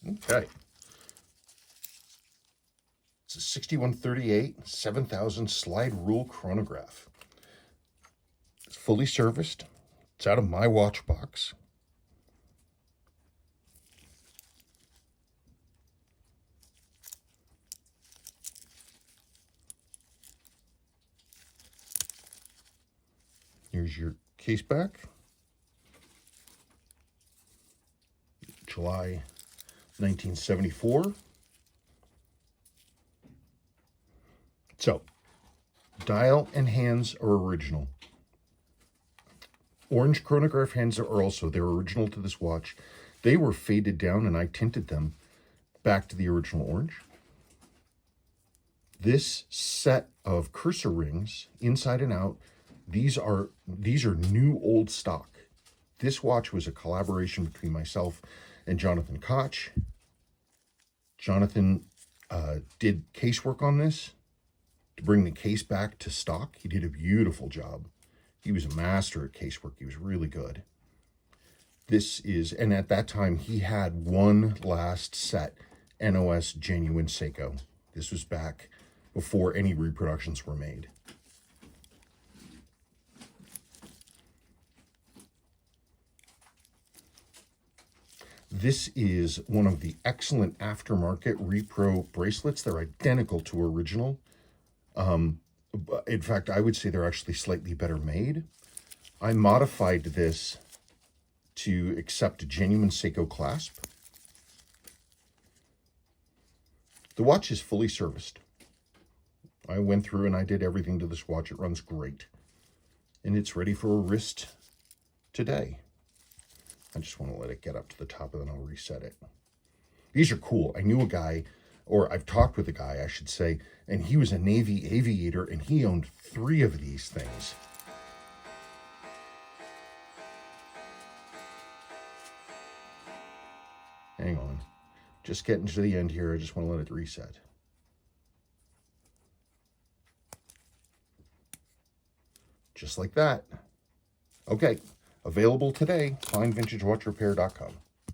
Okay. It's a 6138 7000 slide rule chronograph. It's fully serviced. It's out of my watch box. Here's your case back. July 1974. So, dial and hands are original. Orange chronograph hands are also, they're original to this watch. They were faded down and I tinted them back to the original orange. This set of cursor rings, inside and out, these are new old stock. This watch was a collaboration between myself and Jonathan Koch. Jonathan did casework on this to bring the case back to stock. He did a beautiful job. He was a master at casework. He was really good. This is, and at that time, he had one last set, NOS genuine Seiko. This was back before any reproductions were made. This is one of the excellent aftermarket repro bracelets. They're identical to original. In fact, I would say they're actually slightly better made. I modified this to accept a genuine Seiko clasp. The watch is fully serviced. I went through and I did everything to this watch. It runs great. And it's ready for a wrist today. I just want to let it get up to the top and then I'll reset it. These are cool. I knew a guy, or I've talked with a guy, I should say, and he was a Navy aviator and he owned 3 of these things. Hang on. Just getting to the end here. I just want to let it reset. Just like that. Okay. Available today. FineVintageWatchRepair.com.